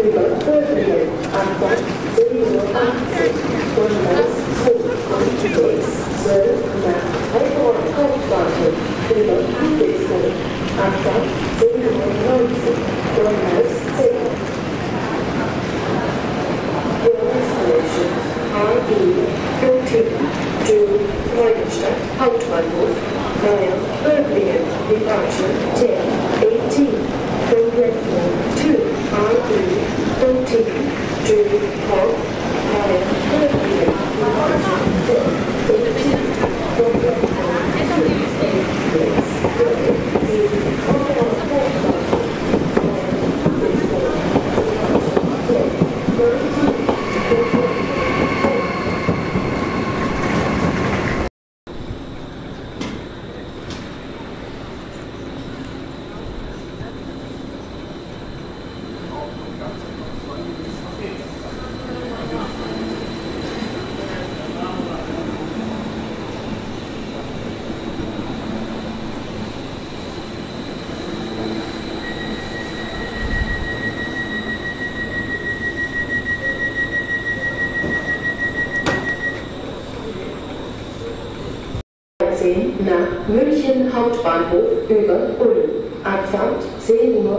über Böblingen, Abfahrt 10:18 Uhr, Gleis 2 und X 12 nach Heilbronn Hauptbahnhof über Ludwigsburg, Abfahrt 10:19 Uhr, Gleis 10. RE 14 to Freudenstadt Hauptbahnhof via Böblingen, departure 10:18 from platform 2, RE 14 to Hall via Böblingen, departure 10:18 from platform 2. Nach München Hauptbahnhof über Ulm. Abfahrt 10:14 Uhr.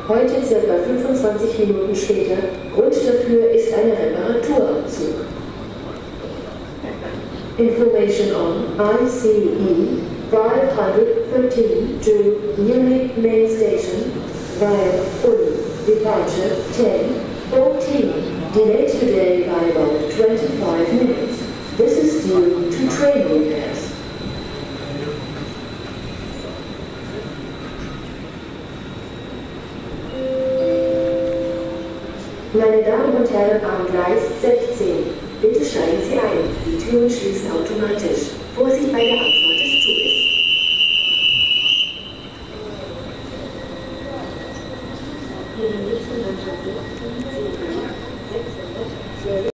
Heute ca. 25 Minuten später. Grund dafür ist eine Reparatur am Zug. Information on ICE 513 to Munich Main Station via Ulm. Departure 10:14. Delayed today by about 25 minutes. This is due to train repairs. Meine Damen und Herren, am Gleis 16. Bitte steigen Sie ein. Die Türen schließen automatisch. Vorsicht bei der Abfahrt des Zuges. Ihre nächste Mannschaft ist 612.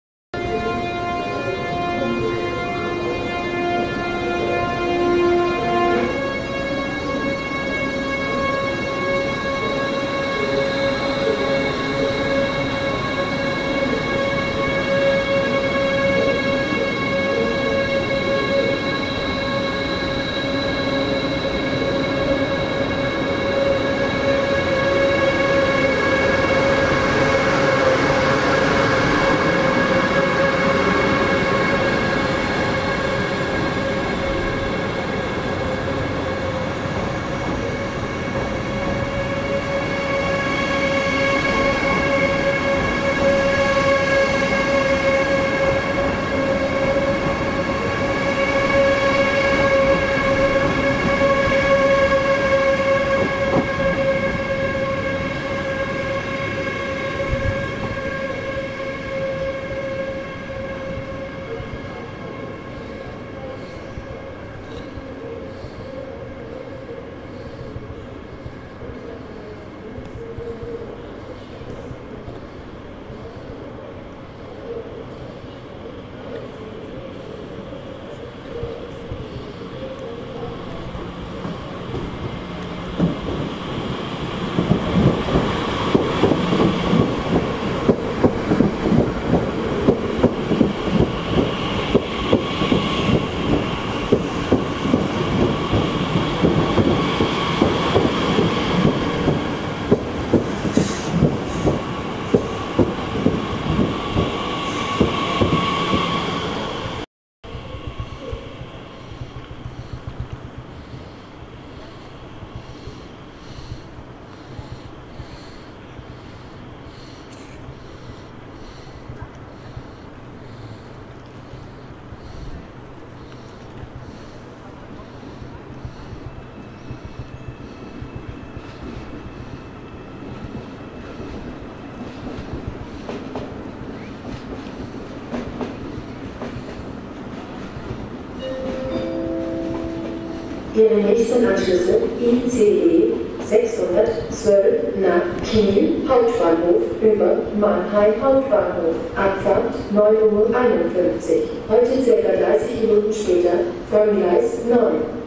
Ihre nächsten Anschlüsse ICE 612 nach Kiel Hauptbahnhof über Mannheim Hauptbahnhof. Abfahrt 9:51 Uhr. Heute ca. 30 Minuten später von Gleis 9.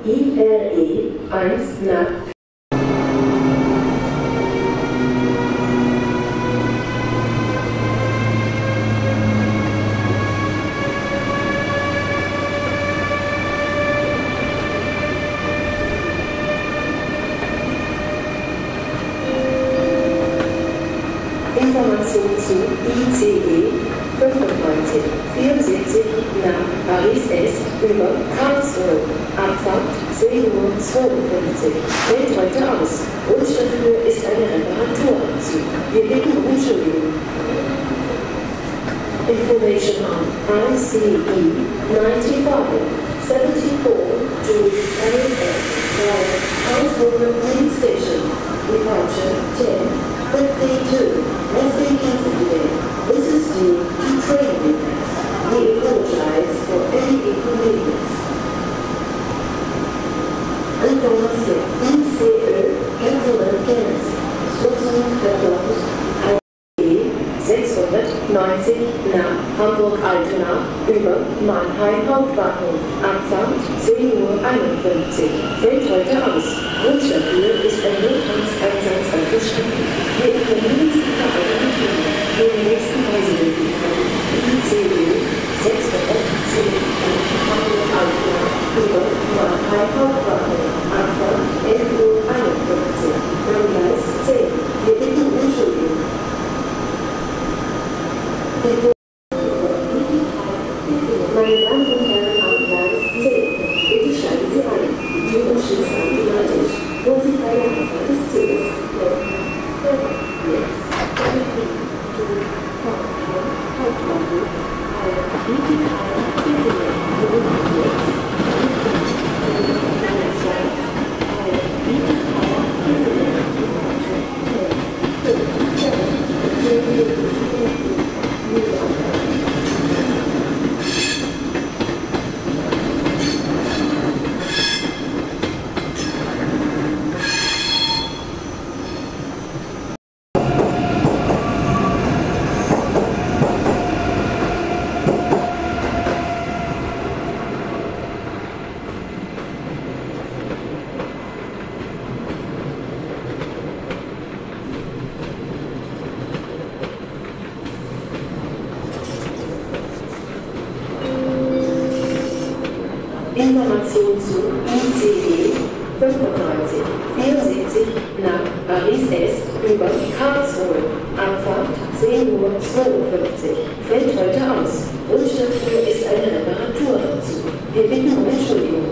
IRE 1 nach 19:74 nach Paris Est über Karlsruhe. Abfahrt 10:52 Uhr. Fällt heute aus. Grund dafür ist eine Reparatur am Zug. Wir bitten um Entschuldigung. Information on ICE 95 74 to Paris Est via Karlsruhe Main Station. Departure 10:52 has been cancelled today. This is due to train repairs. We apologize for any inconvenience. Information ICE 95 74 690 nach Hamburg-Altona über Mannheim Hauptbahnhof. Abfahrt 10:51 Uhr. Fällt heute aus. Grund dafür ist ein Notfallseinsatz einverstanden. Wir informieren Sie darüber für die nächsten Reisemöglichkeiten. ICE 610 nach Hamburg-Altona über Mannheim Hauptbahnhof. Abfahrt 11:51 Uhr. Von Gleis 10. Wir bitten um Entschuldigung. Meine Damen und Herren, am Gleis 10. Bitte steigen Sie ein. Die Türen schließen automatisch. Vorsicht bei der Abfahrt des Zuges. Information zu ICE 95 74 nach Paris Est über Karlsruhe. Abfahrt 10:52 Uhr. Fällt heute aus. Grund dafür ist eine Reparatur am Zug. Wir bitten um Entschuldigung.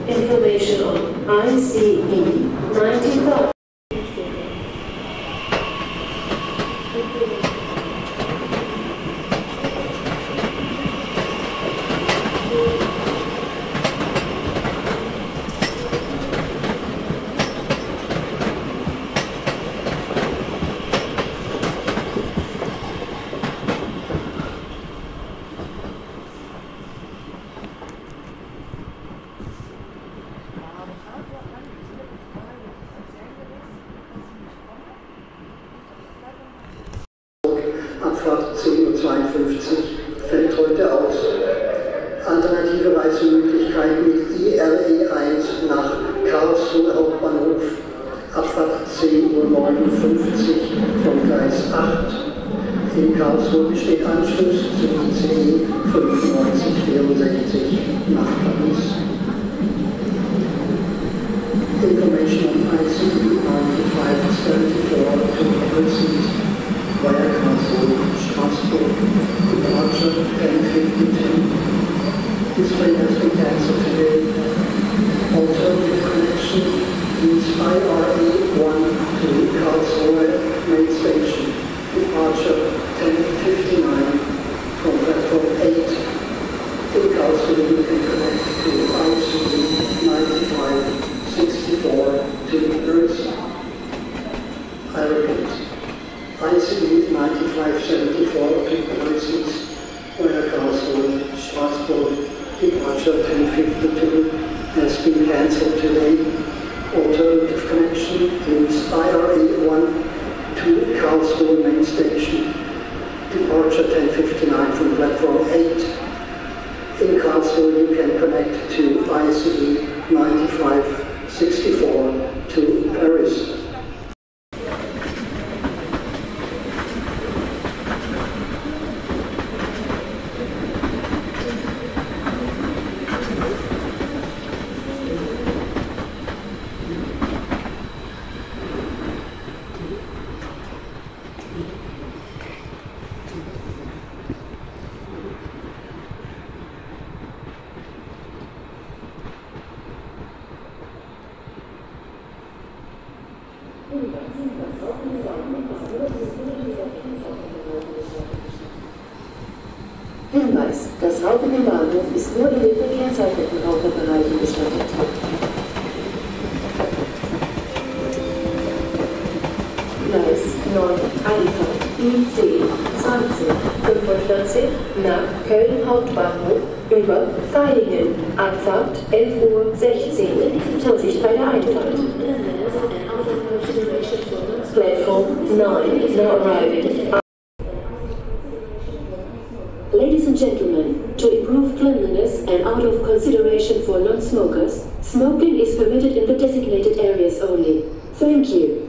Information on ICE 95. Abfahrt 10:52 Uhr fällt heute aus. Alternative Reisemöglichkeiten mit IRE1 nach Karlsruhe Hauptbahnhof. Abfahrt 10:59 Uhr vom Gleis 8. In Karlsruhe besteht Anschluss zum ICE 9564 nach Paris. Information on ICE 9574 to Paris via Karlsruhe, Straßburg, Departure 10:52. This train has been cancelled today. Alternative connection is IRE1 to Karlsruhe Main Station. Departure 10:59 from platform 8. In Karlsruhe you can connect to ICE 9564 to Paris. I repeat. ICE 9574 to Paris via Karlsruhe, Straßburg, departure 10:52 has been cancelled today. Alternative connection is IRE1 to Karlsruhe Main Station, departure 10:59 from platform 8. In Karlsruhe you can connect to ICE 9564 to Paris. Hinweis: Das Rauchen im Bahnhof ist nur in den gekennzeichneten Raucherbereichen gestattet. Gleis 9, Einfahrt, IC 2045 nach Köln Hauptbahnhof über Vaihingen, Abfahrt 11:16 Uhr, Vorsicht bei der Einfahrt. Platform 9, now arriving. Ladies and gentlemen, to improve cleanliness and out of consideration for non-smokers, smoking is permitted in the designated areas only. Thank you.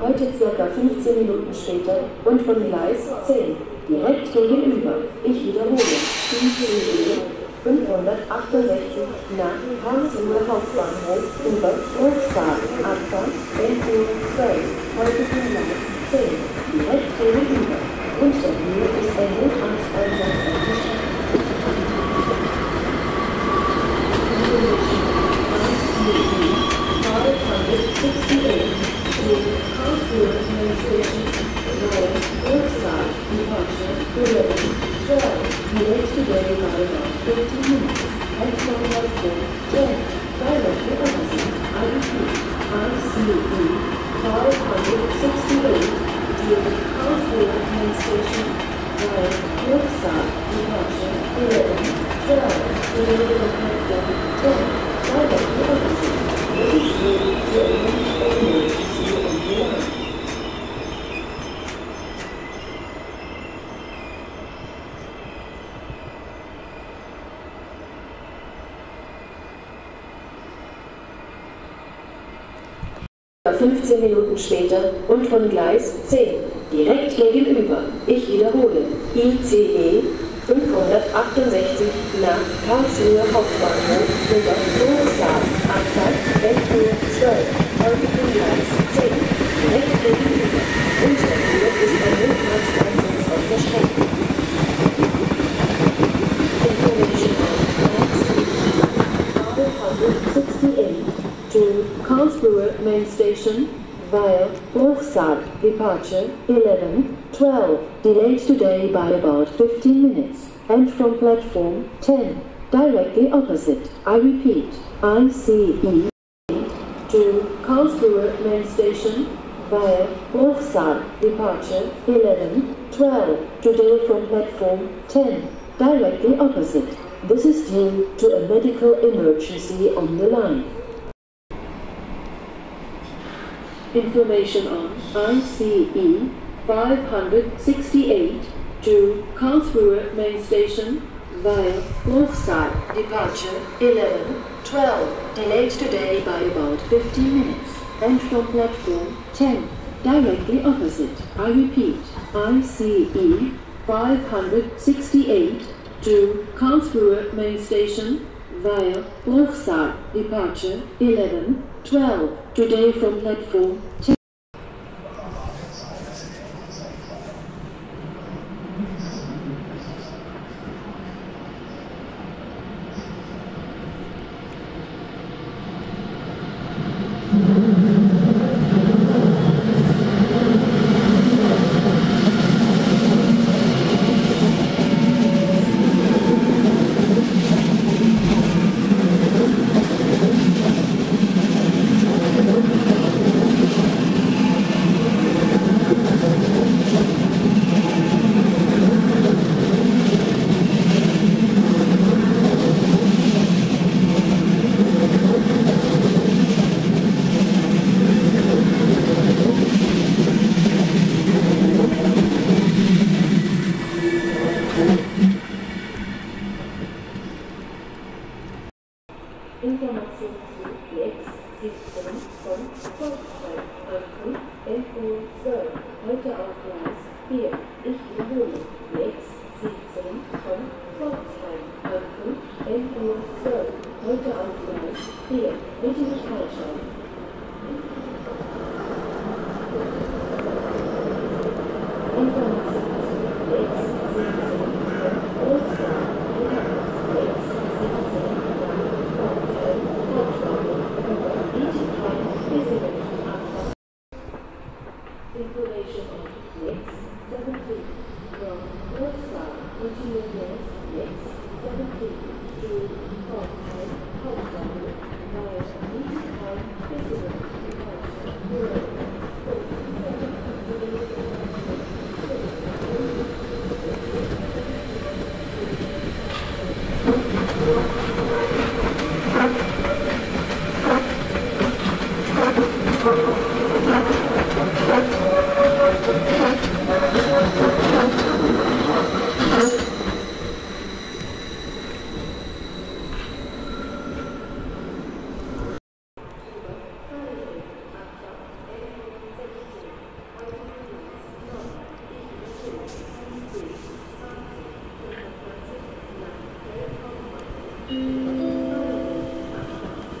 Heute ca. 15 Minuten später und von Gleis 10, direkt gegenüber. Ich wiederhole, ICE 568 nach Karlsruhe Hauptbahnhof über Hochsaal, Abfahrt 11:12 Uhr, heute von Gleis 10, direkt gegenüber. Und dafür ist ein Notarzteinsatz eingeschaltet. Ca. 15 Minuten später und von Gleis 10, direkt gegenüber. Ich wiederhole, ICE 568 nach Karlsruhe Hauptbahnhof über Hochsaal, Abfahrt 11:12 Uhr, heute von Gleis 10, direkt gegenüber. Und dafür ist ein Notarzteinsatz auf der Strecke. Information on 568 to Karlsruhe Main Station via Hochsaal, departure 11:12, delayed today by about 15 minutes, and from platform 10, directly opposite. I repeat, ICE to Karlsruhe Main Station via Hochsaal, departure 11:12, today from platform 10, directly opposite. This is due to a medical emergency on the line. Information on ICE 568 to Karlsruhe Main Station via Hochsaal, departure 11:12, delayed today by about 15 minutes, and from platform 10, directly opposite. I repeat, ICE 568 to Karlsruhe Main Station via Hochsaal, departure 11:12, today from platform 10. Information zu Lex 17 von Volkszeit. Ankunft 11:12 Heute auf Gleis 4. Ich wiederhole. Lex 17 von Volkszeit. Ankunft 11:12 Heute auf Gleis 4. Bitte nicht einschalten. Information zu Lex 17 von Volkszeit. Lex 17 Information on next 17 from Warsaw, continuing next 17 to Frankfurt, Hauptbahnhof, via Liken,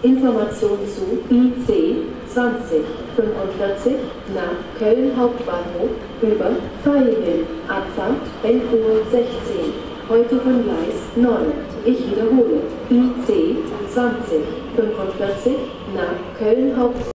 Information zu IC 2045 nach Köln Hauptbahnhof über Feilin. Abfahrt 11:16 Heute von Gleis 9. Ich wiederhole. IC 2045 nach Köln Hauptbahnhof.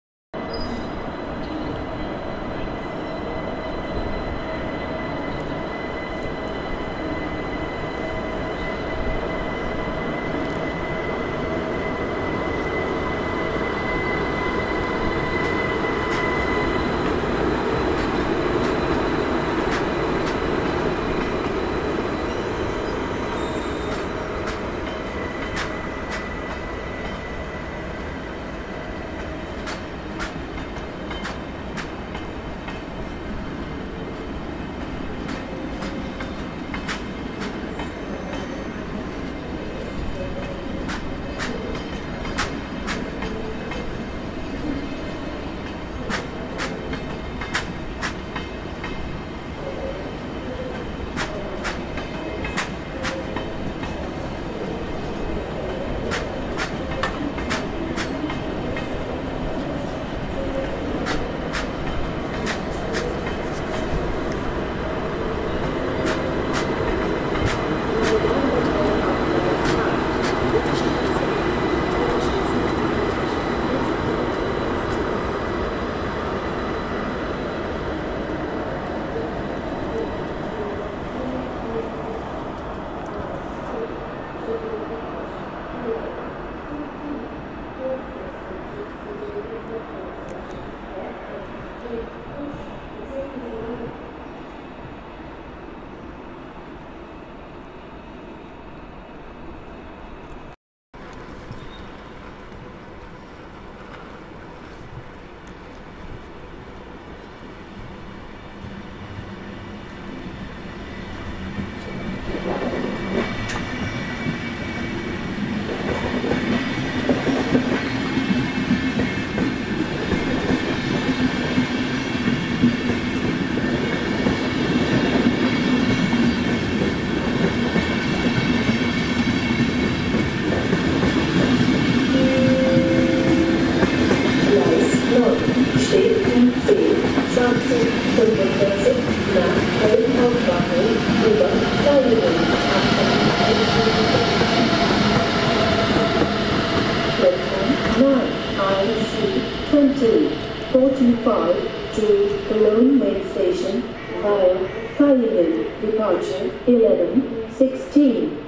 Departure 11:16.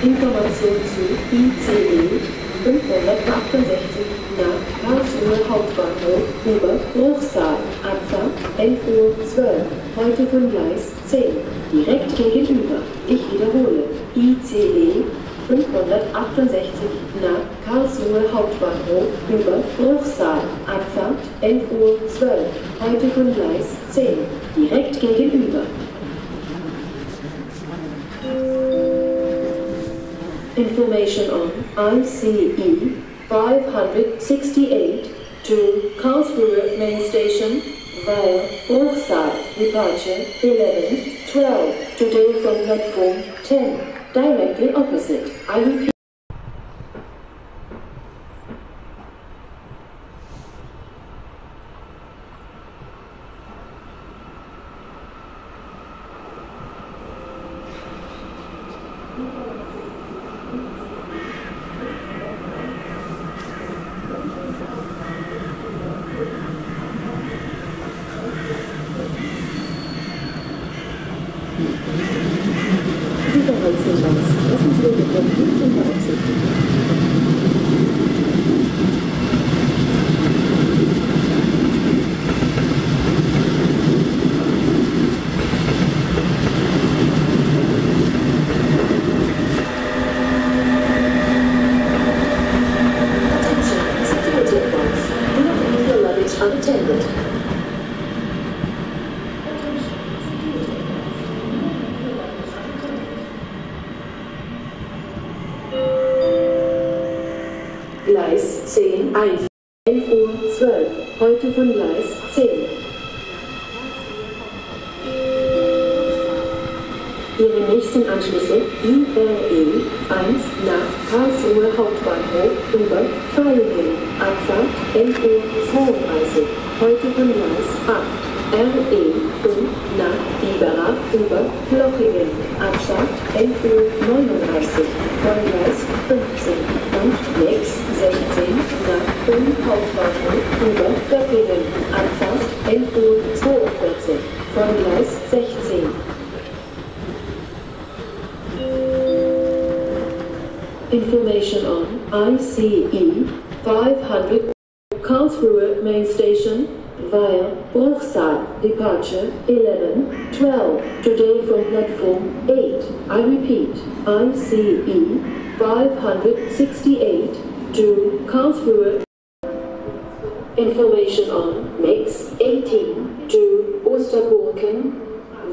Information zu ICE 568 nach Karlsruhe Hauptbahnhof über Bruchsal. Abfahrt 11:12 Uhr. Heute von Gleis 10. Direkt gegenüber. Ich wiederhole. ICE 568 nach Karlsruhe Hauptbahnhof über Bruchsal. Abfahrt 11:12 Uhr. Heute von Gleis 10. Direkt gegenüber. Information on ICE 568 to Karlsruhe Main Station via Bruchsal. Departure 11:12. Today from platform 10. Directly opposite. I repeat. Sicherheitshinweis. Lassen Sie den Gepäck nicht unter Aufsicht. Gleis 10 1. 11:12 Uhr. Heute von Gleis 10. Ihre nächsten Anschlüsse IRE 1 nach Karlsruhe Hauptbahnhof über Freue, Abfahrt 11:32 Uhr. Heute von Gleis 8. RE 5 nach Biberach über Lochingen, Abfahrt 11:39 Uhr. Von Gleis 15 und Lex 16 nach Ulm Hauptbahnhof über Göppingen, Abfahrt 11:42 Uhr. Von Gleis 16. Information on ICE 500 Karlsruhe Main Station via Bruchsal. Departure 11:12. Today from platform 8. I repeat. ICE 568 to Karlsruhe. Information on Mix 18 to Osterburken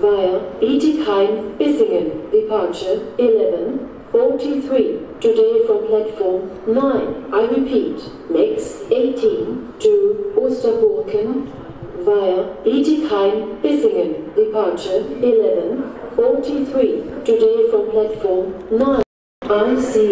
via Bietigheim-Bissingen. Departure 11:43. Today from platform 9. I repeat. Mix 18 to Osterburken via Bietigheim-Bissingen. Departure 11:43. Today from platform 9. ICE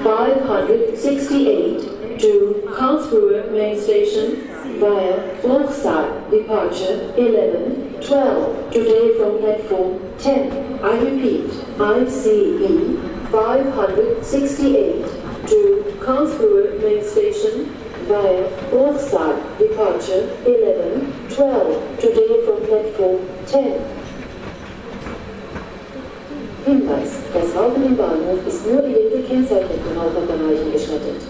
568 to Karlsruhe Main Station via Bruchsal. Departure 11:12. Today from platform 10. I repeat. ICE 568 to Karlsruhe Main Station via Bruchsal. Departure 11:12. Today from platform 10. Hinweis: Das Rauchen im Bahnhof ist nur in den gekennzeichneten Raucherbereichen gestattet.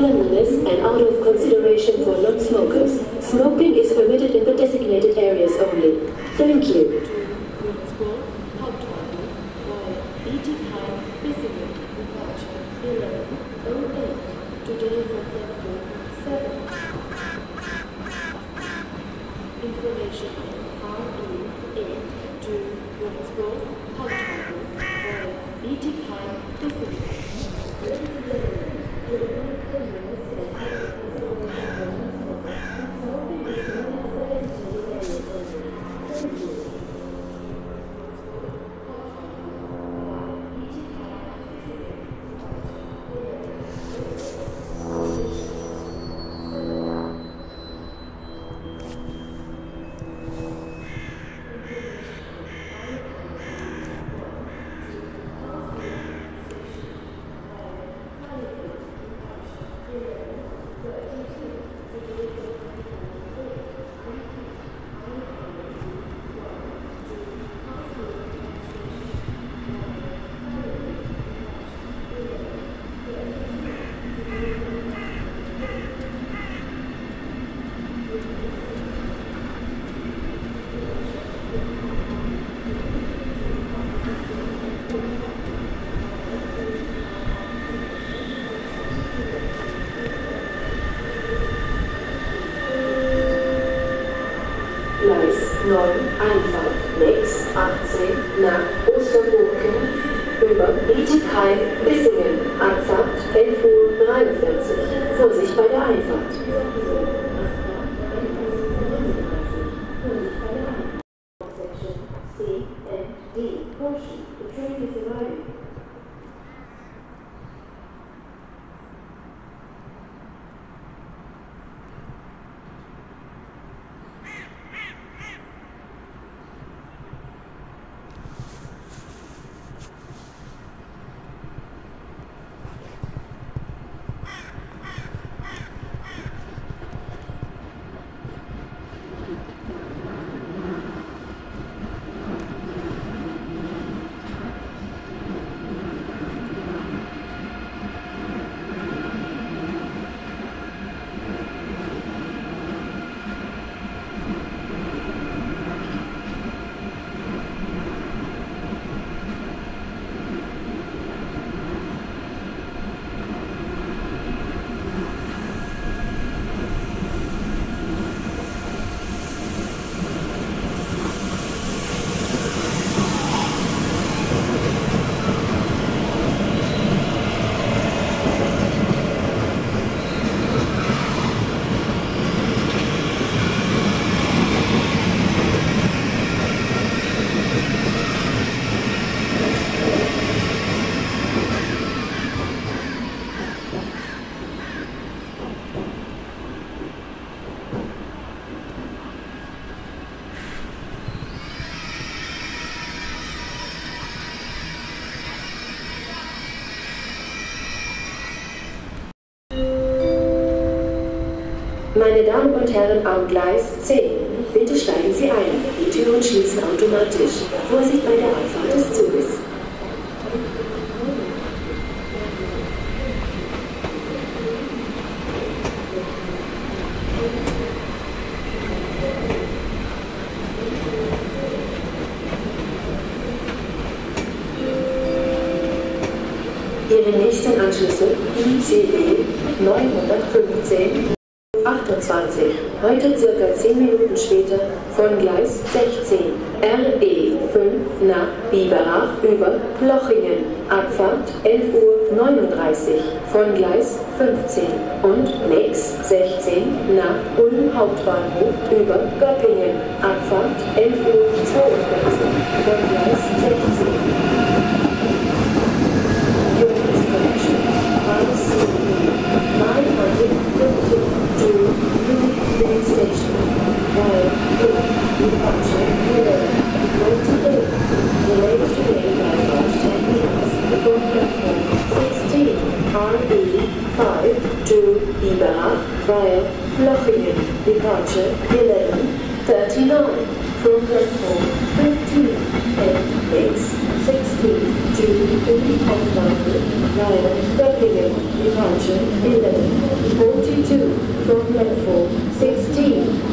cleanliness and out of consideration for non-smokers. Smoking is permitted in the designated areas only. Thank you. Einfahrt links 18 nach Osterburken über Bietigheim-Bissingen, Abfahrt 11:43 Uhr. Vorsicht bei der Einfahrt. Meine Damen und Herren am Gleis 10, bitte steigen Sie ein. Die Türen schließen automatisch. Vorsicht bei der Abfahrt des Zuges. Ihre nächsten Anschlüsse ICE 915 28, heute circa 10 Minuten später von Gleis 16, RE 5 nach Biberach über Plochingen, Abfahrt 11:39 Uhr von Gleis 15 und NEX 16 nach Ulm Hauptbahnhof über Göppingen, Abfahrt 11:42 Uhr von Gleis 16. Station, while departure delayed to make about 10 minutes before platform 16, RE 5 to Biberach via Plochingen, departure 11:39. from platform 15 and X16 to Hauptbahnhof via Göppingen, departure 11:42 from platform 16.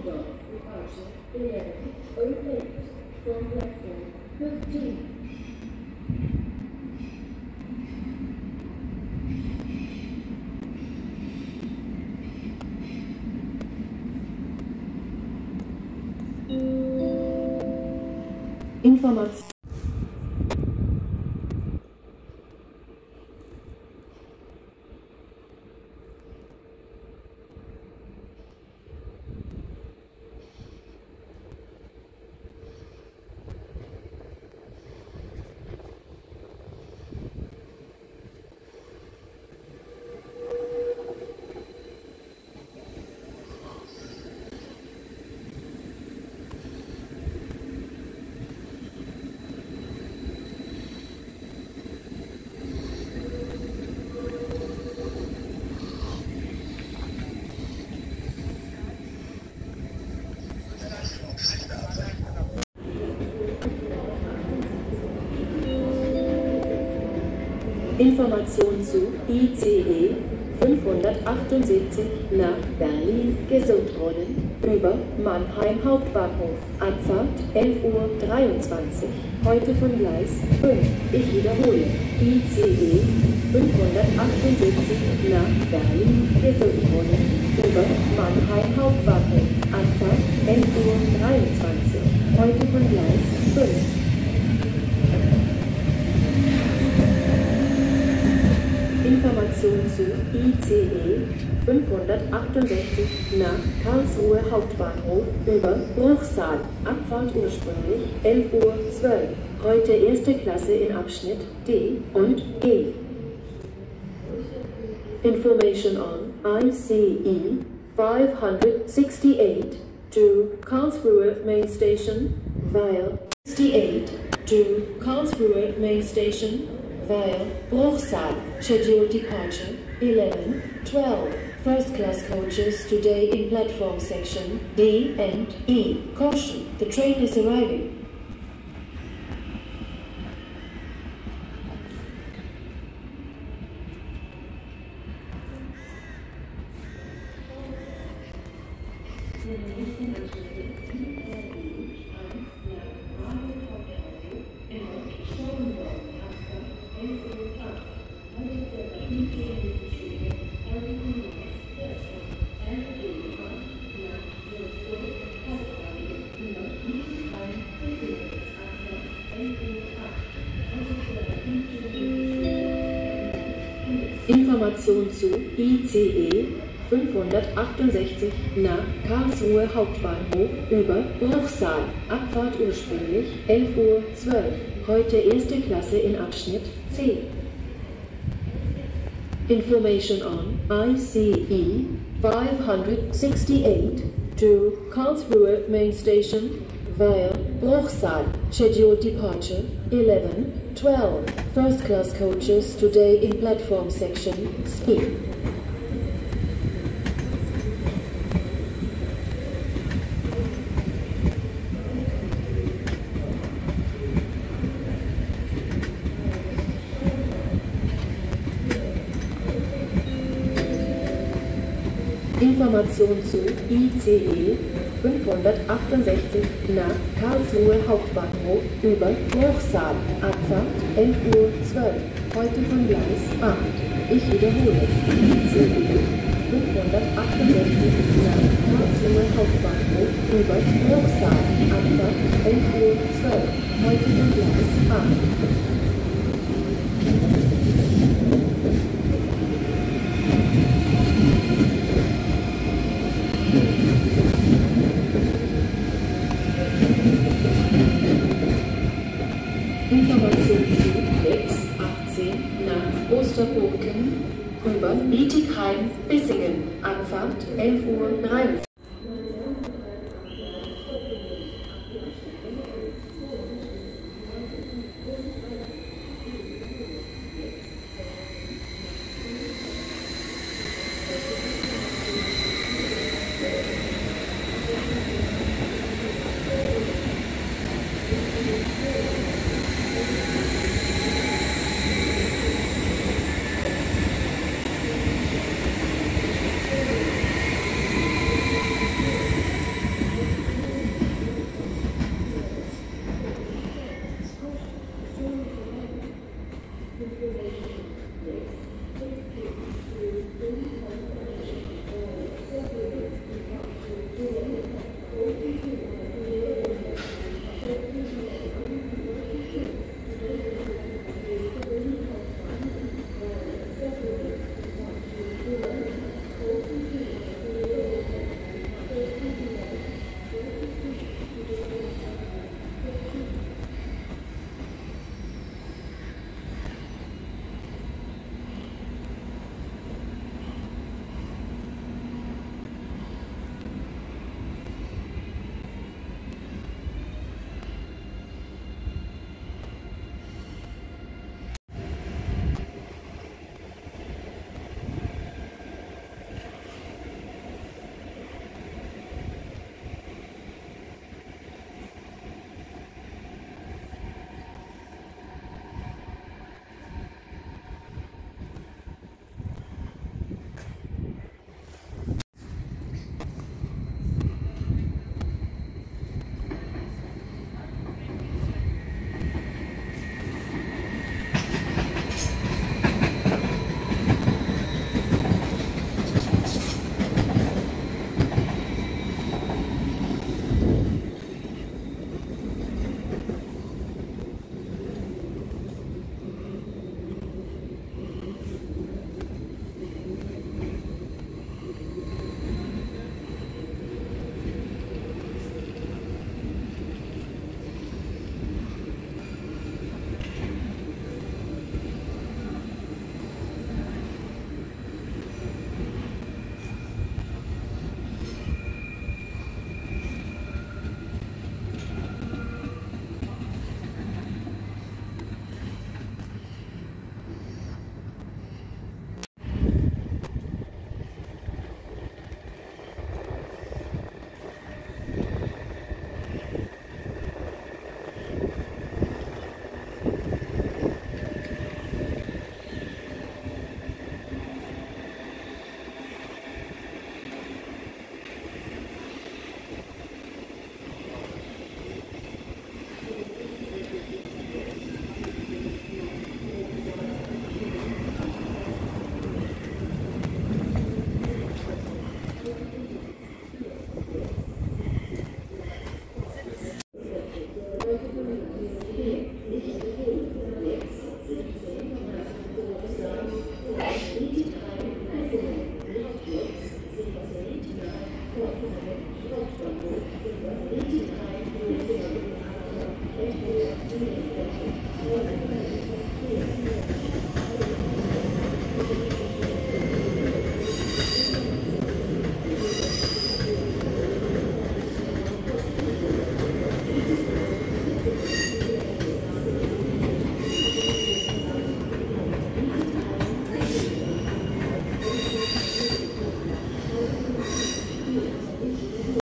departure 11, open from platform 15. Information. Information zu ICE 578 nach Berlin gesucht worden, über Mannheim Hauptbahnhof, Abfahrt 11:23 Uhr, heute von Gleis 5. Ich wiederhole, ICE 578 nach Berlin gesucht worden, über Mannheim Hauptbahnhof, Abfahrt 11:23 Uhr, heute von Gleis 5. Information zu ICE 568 nach Karlsruhe Hauptbahnhof über Bruchsal. Abfahrt ursprünglich 11:12 Uhr. Heute erste Klasse in Abschnitt D und E. Information on ICE 568 to Karlsruhe Main Station via 68 to Karlsruhe Main Station via Bruchsal. Scheduled departure 11:12. First class coaches today in platform section D and E. Caution, the train is arriving. Information zu ICE 568 nach Karlsruhe Hauptbahnhof über Bruchsal. Abfahrt ursprünglich 11:12 Uhr. Heute erste Klasse in Abschnitt C. Information on ICE 568 to Karlsruhe Main Station via Bruchsal. Scheduled departure 11:12. First class coaches today in platform section C. Information zu ICE 568 nach Karlsruhe Hauptbahnhof über Bruchsal. Abfahrt 11:12 Uhr. Heute von Gleis 8. Ich wiederhole, ICE 568 nach Karlsruhe Hauptbahnhof über Bruchsal. Abfahrt 11:12 Uhr. Heute von Gleis 8. Information zu X18 nach Osterburken über Bietigheim-Bissingen. Anfahrt 11:43 Uhr.